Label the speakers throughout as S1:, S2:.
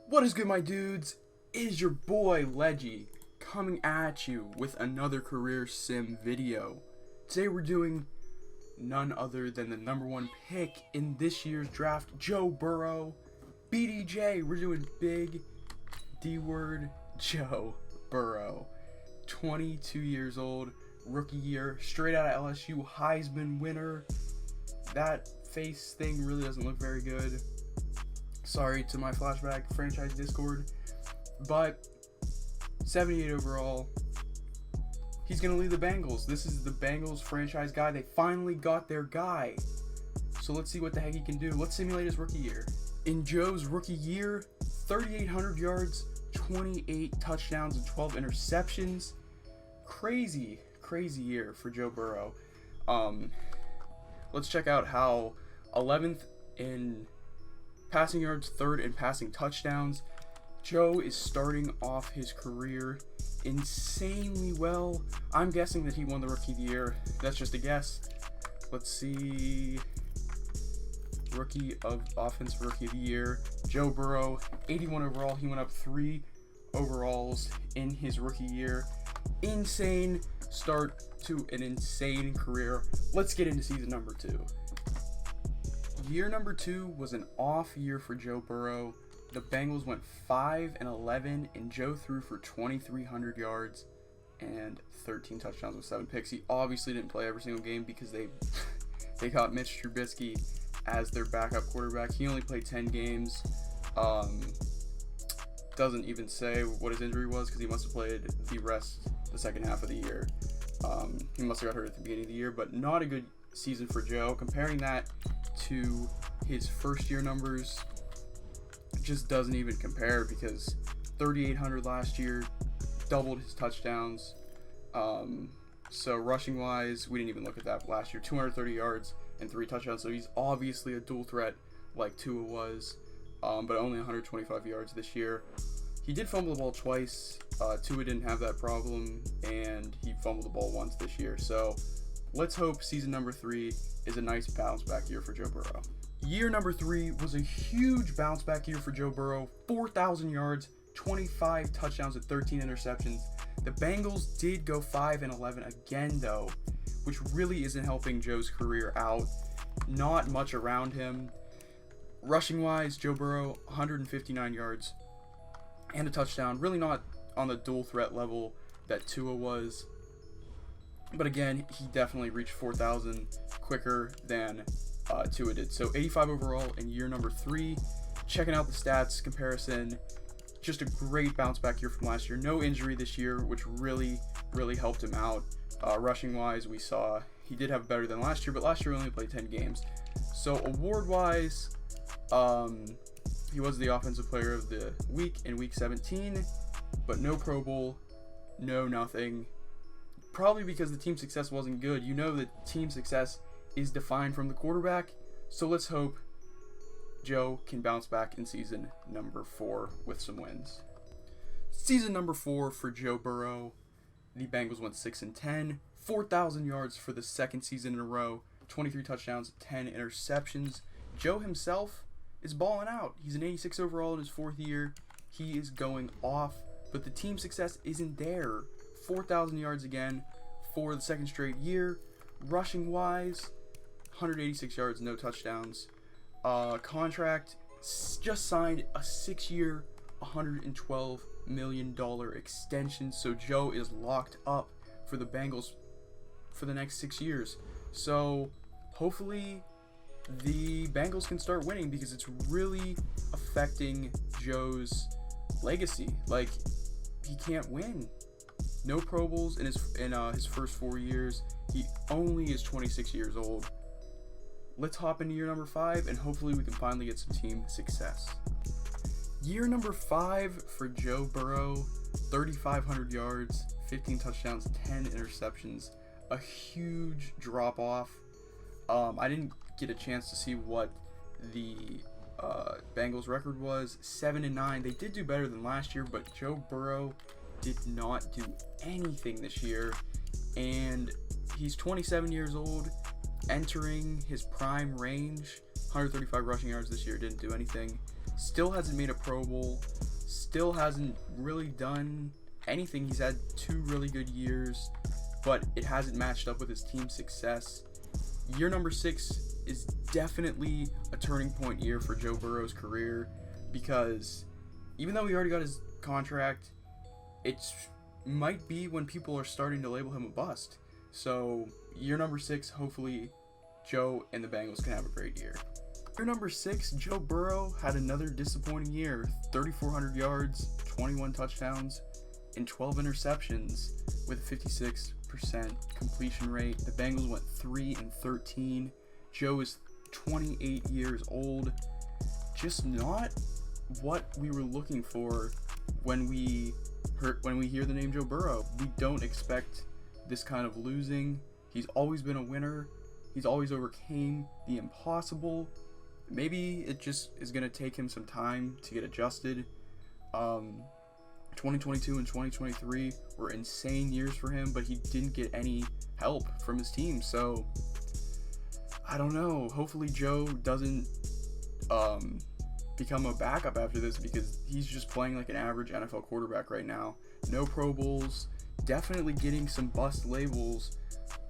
S1: What is good, my dudes? It is your boy Leggy coming at you with another career sim video. Today we're doing none other than the number one pick in this year's draft, Joe Burrow. BDJ, we're doing big D-word Joe Burrow. 22 years old, rookie year, straight out of LSU, Heisman winner. That face thing really doesn't look very good. Sorry to my flashback franchise Discord, but 78 overall. He's going to lead the Bengals. This is the Bengals franchise guy. They finally got their guy. So let's see what the heck he can do. Let's simulate his rookie year. In Joe's rookie year, 3,800 yards, 28 touchdowns, and 12 interceptions. Crazy year for Joe Burrow. Let's check out how 11th in passing yards, 3rd in passing touchdowns. Joe is starting off his career insanely well. I'm guessing that he won the Rookie of the Year. That's just a guess. Let's see. Rookie of Offensive Rookie of the Year. Joe Burrow, 81 overall. He went up 3 overalls in his rookie year. Insane start to an insane career. Let's get into season number 2. Year number 2 was an off year for Joe Burrow. The Bengals went 5-11, and Joe threw for 2,300 yards and 13 touchdowns with 7 picks. He obviously didn't play every single game because they got Mitch Trubisky as their backup quarterback. He only played 10 games. Doesn't even say what his injury was because he must have played the second half of the year. He must have got hurt at the beginning of the year, but not a good season for Joe. Comparing that to his first year numbers, just doesn't even compare because 3,800 last year, doubled his touchdowns. So rushing wise, we didn't even look at that last year. 230 yards and 3 touchdowns. So he's obviously a dual threat like Tua was, but only 125 yards this year. He did fumble the ball twice. Tua didn't have that problem, and he fumbled the ball once this year. So let's hope season number 3 is a nice bounce back year for Joe Burrow. Year number 3 was a huge bounce back year for Joe Burrow. 4,000 yards, 25 touchdowns, and 13 interceptions. The Bengals did go 5-11 again, though, which really isn't helping Joe's career out. Not much around him. Rushing wise, Joe Burrow, 159 yards and a touchdown. Really not on the dual threat level that Tua was. But again, he definitely reached 4,000 quicker than Tua did. So 85 overall in year number 3. Checking out the stats comparison. Just a great bounce back year from last year. No injury this year, which really helped him out. Rushing wise, we saw he did have better than last year, but last year he only played 10 games. So award wise, he was the offensive player of the week in week 17, but no Pro Bowl, no nothing. Probably because the team success wasn't good. You know that team success is defined from the quarterback. So let's hope Joe can bounce back in season number 4 with some wins. Season number 4 for Joe Burrow. The Bengals went 6-10, 4,000 yards for the second season in a row, 23 touchdowns, 10 interceptions. Joe himself is balling out. He's an 86 overall in his 4th year. He is going off, but the team success isn't there. 4,000 yards again for the second straight year. Rushing wise, 186 yards, no touchdowns. Contract, just signed a 6-year, $112 million extension. So Joe is locked up for the Bengals for the next 6 years. So hopefully the Bengals can start winning because it's really affecting Joe's legacy. Like, he can't win. No Pro Bowls in his first 4 years. He only is 26 years old. Let's hop into year number 5, and hopefully we can finally get some team success. Year number 5 for Joe Burrow, 3,500 yards, 15 touchdowns, 10 interceptions. A huge drop off. I didn't get a chance to see what the Bengals record was. 7-9. They did do better than last year, but Joe Burrow did not do anything this year, and he's 27 years old, entering his prime range. 135 rushing yards this year, didn't do anything. Still hasn't made a Pro Bowl. Still hasn't really done anything. He's had 2 really good years, but it hasn't matched up with his team's success. Year number 6 is definitely a turning point year for Joe Burrow's career, because even though he already got his contract, it might be when people are starting to label him a bust. So year number 6, hopefully Joe and the Bengals can have a great year. Year number 6, Joe Burrow had another disappointing year. 3,400 yards, 21 touchdowns, and 12 interceptions with a 56% completion rate. The Bengals went 3-13. Joe is 28 years old. Just not what we were looking for when we hear the name Joe Burrow. We don't expect this kind of losing. He's always been a winner. He's always overcame the impossible. Maybe it just is going to take him some time to get adjusted. 2022 and 2023 were insane years for him, but he didn't get any help from his team. So I don't know. Hopefully Joe doesn't become a backup after this, because he's just playing like an average NFL quarterback right now. No Pro Bowls. Definitely getting some bust labels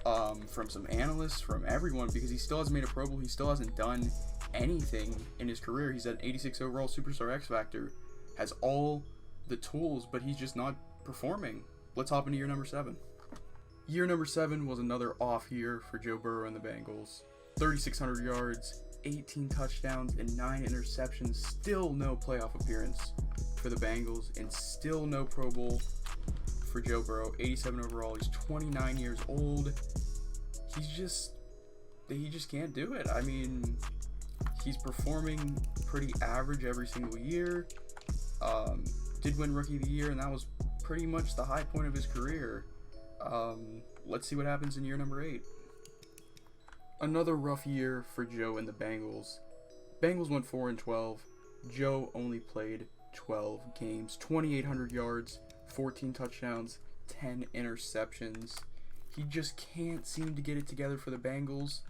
S1: from some analysts, from everyone, because he still hasn't made a Pro Bowl. He still hasn't done anything in his career. He's at 86 overall superstar X Factor, has all the tools, but he's just not performing. Let's hop into year number 7. Year number 7 was another off year for Joe Burrow and the Bengals. 3,600 yards, 18 touchdowns, and 9 interceptions. Still no playoff appearance for the Bengals, and still no Pro Bowl for Joe Burrow. 87 overall. He's 29 years old. He just can't do it. I mean, he's performing pretty average every single year. Did win Rookie of the Year, and that was pretty much the high point of his career. Let's see what happens in year number 8. Another rough year for Joe and the Bengals. Bengals went 4-12. Joe only played 12 games, 2,800 yards, 14 touchdowns, 10 interceptions. He just can't seem to get it together for the Bengals.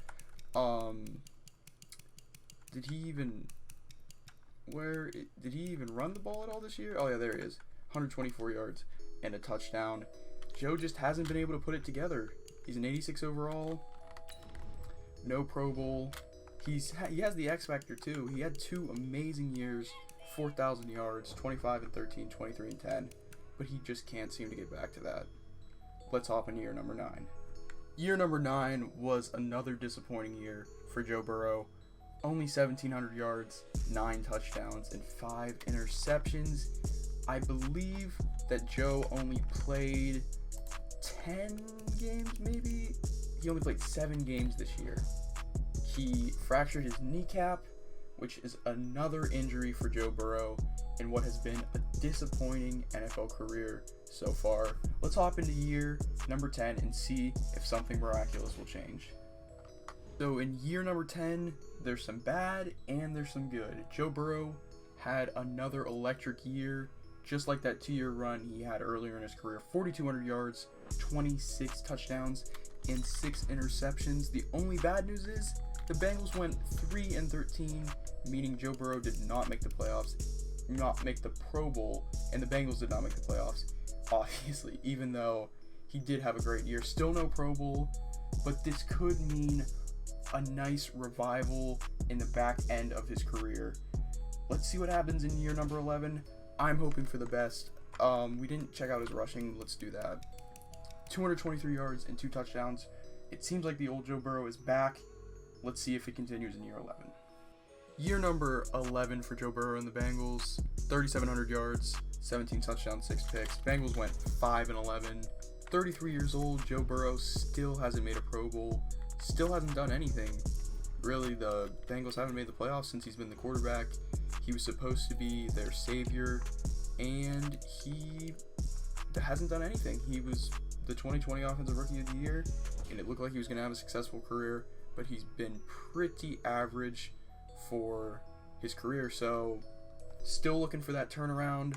S1: Did he even run the ball at all this year? Oh yeah, there he is. 124 yards and a touchdown. Joe just hasn't been able to put it together. He's an 86 overall. No Pro Bowl. He has the X Factor too. He had 2 amazing years, 4,000 yards, 25-13, 23-10, but he just can't seem to get back to that. Let's hop into year number 9. Year number 9 was another disappointing year for Joe Burrow. Only 1,700 yards, 9 touchdowns, and 5 interceptions. I believe that Joe only played 10 games, maybe? He only played 7 games this year. He fractured his kneecap, which is another injury for Joe Burrow in what has been a disappointing NFL career so far. Let's hop into year number 10 and see if something miraculous will change. So in year number 10, there's some bad and there's some good. Joe Burrow had another electric year, just like that 2-year run he had earlier in his career. 4,200 yards, 26 touchdowns, and 6 interceptions. The only bad news is the Bengals went 3-13, meaning Joe Burrow did not make the playoffs, not make the Pro Bowl, and the Bengals did not make the playoffs, obviously, even though he did have a great year. Still no Pro Bowl, but this could mean a nice revival in the back end of his career. Let's see what happens in year number 11. I'm hoping for the best. We didn't check out his rushing. Let's do that. 223 yards and 2 touchdowns. It seems like the old Joe Burrow is back. Let's see if it continues in year 11. Year number 11 for Joe Burrow and the Bengals. 3,700 yards, 17 touchdowns, 6 picks. Bengals went 5-11. 33 years old, Joe Burrow still hasn't made a Pro Bowl. Still hasn't done anything. Really, the Bengals haven't made the playoffs since he's been the quarterback. He was supposed to be their savior, and he hasn't done anything. He was the 2020 Offensive Rookie of the Year, and it looked like he was going to have a successful career, but he's been pretty average for his career. So still looking for that turnaround.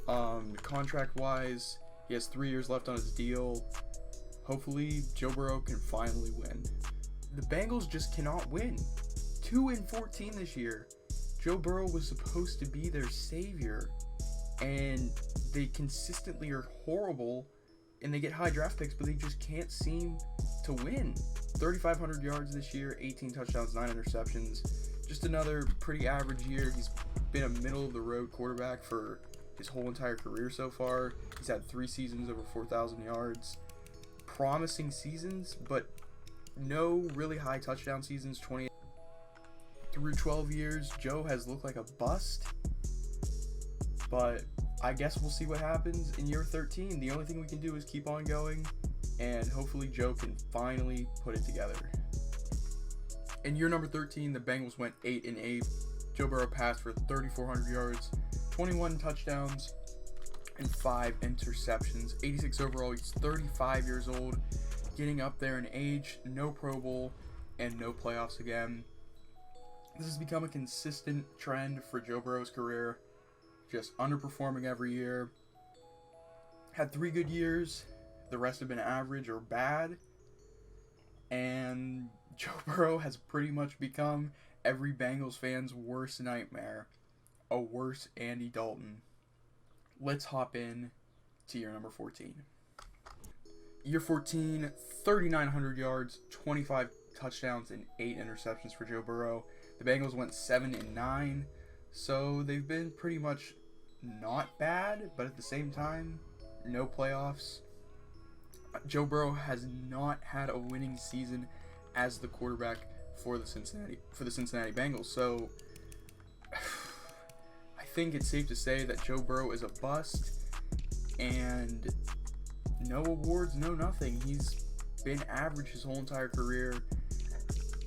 S1: Contract-wise, he has 3 years left on his deal. Hopefully, Joe Burrow can finally win. The Bengals just cannot win. 2-14 this year. Joe Burrow was supposed to be their savior, and they consistently are horrible, and they get high draft picks, but they just can't seem to win. 3,500 yards this year, 18 touchdowns, 9 interceptions. Just another pretty average year. He's been a middle-of-the-road quarterback for his whole entire career so far. He's had 3 seasons over 4,000 yards. Promising seasons, but no really high touchdown seasons. 20 through 12 years, Joe has looked like a bust. But I guess we'll see what happens in year 13. The only thing we can do is keep on going, and hopefully Joe can finally put it together. In year number 13, the Bengals went 8-8. Joe Burrow passed for 3,400 yards, 21 touchdowns, and 5 interceptions. 86 overall. He's 35 years old, getting up there in age. No Pro Bowl and no playoffs again. This has become a consistent trend for Joe Burrow's career, just underperforming every year. Had 3 good years. The rest have been average or bad. And Joe Burrow has pretty much become every Bengals fan's worst nightmare. A worse Andy Dalton. Let's hop in to year number 14. Year 14, 3,900 yards, 25 touchdowns, and 8 interceptions for Joe Burrow. The Bengals went 7-9, so they've been pretty much not bad, but at the same time, no playoffs. Joe Burrow has not had a winning season as the quarterback for the Cincinnati Bengals. So I think it's safe to say that Joe Burrow is a bust, and no awards, no nothing. He's been average his whole entire career,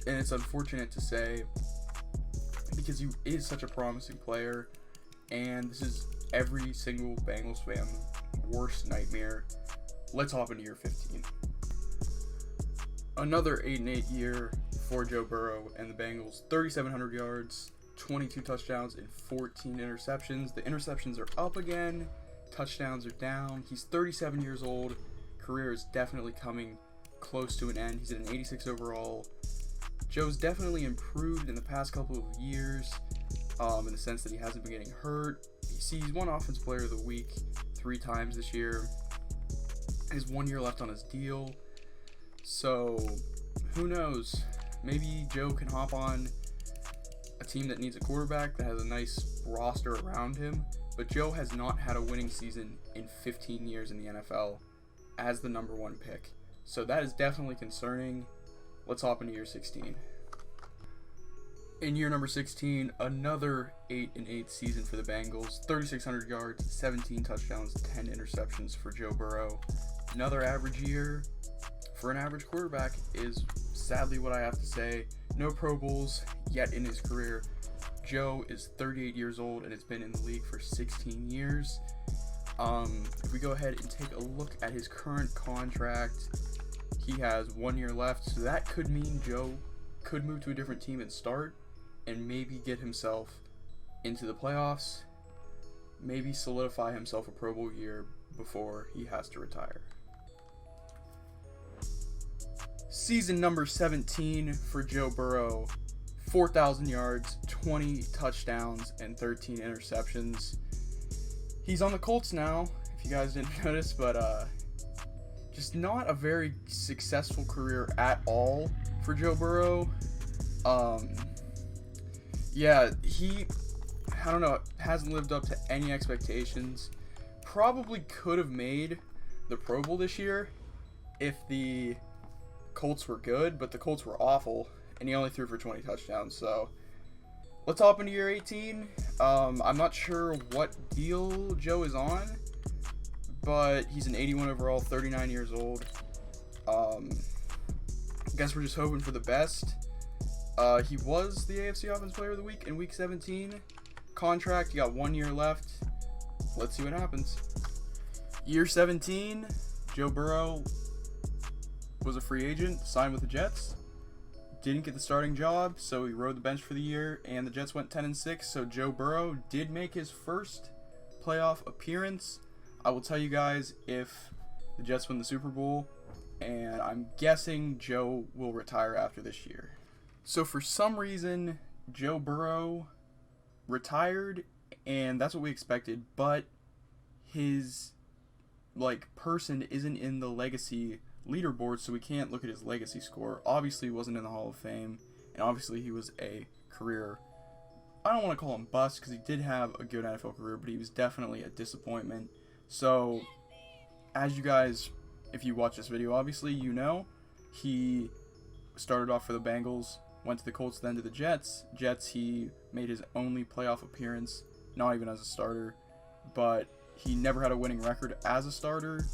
S1: and it's unfortunate to say because he is such a promising player, and this is every single Bengals fan's worst nightmare. Let's hop into year 15. Another 8-8 year for Joe Burrow and the Bengals. 3,700 yards, 22 touchdowns, and 14 interceptions. The interceptions are up again. Touchdowns are down. He's 37 years old. Career is definitely coming close to an end. He's at an 86 overall. Joe's definitely improved in the past couple of years, in the sense that he hasn't been getting hurt. He's won Offensive Player of the Week 3 times this year. He has 1 year left on his deal. So, who knows? Maybe Joe can hop on a team that needs a quarterback that has a nice roster around him. But Joe has not had a winning season in 15 years in the NFL as the number 1 pick. So that is definitely concerning. Let's hop into year 16. In year number 16, another 8-8 season for the Bengals. 3,600 yards, 17 touchdowns, 10 interceptions for Joe Burrow. Another average year for an average quarterback is sadly what I have to say. No Pro Bowls yet in his career. Joe is 38 years old and has been in the league for 16 years. If we go ahead and take a look at his current contract, he has 1 year left, so that could mean Joe could move to a different team and start and maybe get himself into the playoffs, maybe solidify himself a Pro Bowl year before he has to retire. Season number 17 for Joe Burrow. 4,000 yards, 20 touchdowns, and 13 interceptions. He's on the Colts now, if you guys didn't notice, but just not a very successful career at all for Joe Burrow. He hasn't lived up to any expectations. Probably could have made the Pro Bowl this year if the Colts were good, but the Colts were awful, and he only threw for 20 touchdowns. So let's hop into year 18. I'm not sure what deal Joe is on, but he's an 81 overall, 39 years old. Guess we're just hoping for the best. He was the AFC Offensive Player of the Week in Week 17. Contract, he got 1 year left. Let's see what happens. Year 17, Joe Burrow was a free agent, signed with the Jets. Didn't get the starting job, so he rode the bench for the year, and the Jets went 10-6, so Joe Burrow did make his first playoff appearance. I will tell you guys if the Jets win the Super Bowl, and I'm guessing Joe will retire after this year. So for some reason, Joe Burrow retired, and that's what we expected, but his person isn't in the legacy leaderboard, so we can't look at his legacy score. Obviously he wasn't in the Hall of Fame, and obviously he was a career, I don't want to call him bust because he did have a good NFL career, but he was definitely a disappointment. So as you guys, if you watch this video, obviously you know he started off for the Bengals, went to the Colts, then to the Jets. He made his only playoff appearance, not even as a starter, but he never had a winning record as a starter,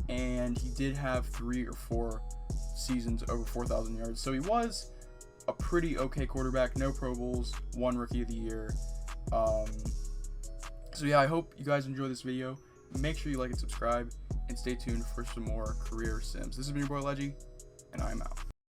S1: and he did have 3 or 4 seasons over 4,000 yards. So he was a pretty okay quarterback, no Pro Bowls, 1 Rookie of the Year. So yeah, I hope you guys enjoy this video. Make sure you like and subscribe, and stay tuned for some more career sims. This has been your boy Leggy, and I'm out.